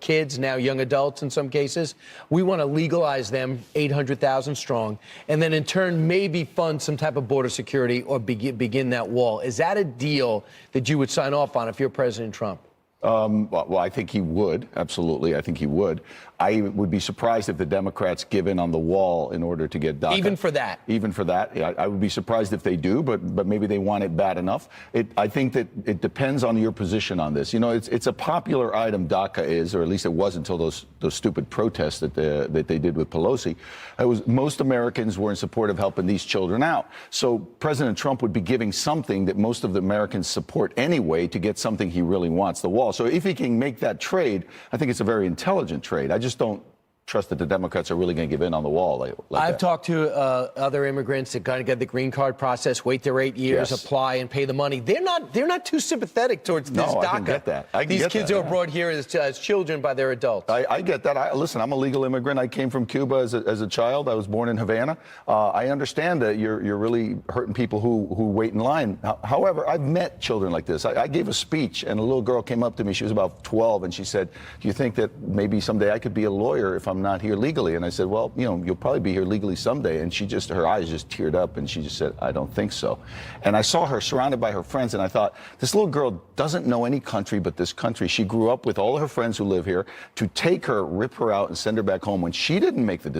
kids, now young adults in some cases. We want to legalize them, 800,000 strong, and then in turn maybe fund some type of border security or begin that wall. Is that a deal that you would sign off on if you're President Trump? Well, I think he would. Absolutely. I think he would. I would be surprised if the Democrats give in on the wall in order to get DACA. Even for that? Even for that. Yeah, I would be surprised if they do, but maybe they want it bad enough. I think that it depends on your position on this. You know, it's a popular item, DACA is, or at least it was until those stupid protests that they did with Pelosi. Most Americans were in support of helping these children out. So President Trump would be giving something that most of the Americans support anyway to get something he really wants, the wall. So if he can make that trade, I think it's a very intelligent trade. I just don't trust that the Democrats are really going to give in on the wall like I've that. talked to other immigrants that kind of get the green card process, wait their 8 years, Yes. apply, and pay the money. They're not too sympathetic towards this DACA. I can get that. These kids are brought here as children by their adults. I get that. Listen, I'm a legal immigrant. I came from Cuba as a child. I was born in Havana. I understand that you're really hurting people who wait in line. However, I've met children like this. I gave a speech, and a little girl came up to me. She was about 12, and she said, "Do you think that maybe someday I could be a lawyer if I'm not here legally?" And I said, "Well, you know, you'll probably be here legally someday." And her eyes just teared up, and she just said, "I don't think so." And I saw her surrounded by her friends, and I thought, this little girl doesn't know any country but this country. She grew up with all of her friends who live here. To take her, rip her out, and send her back home when she didn't make the decision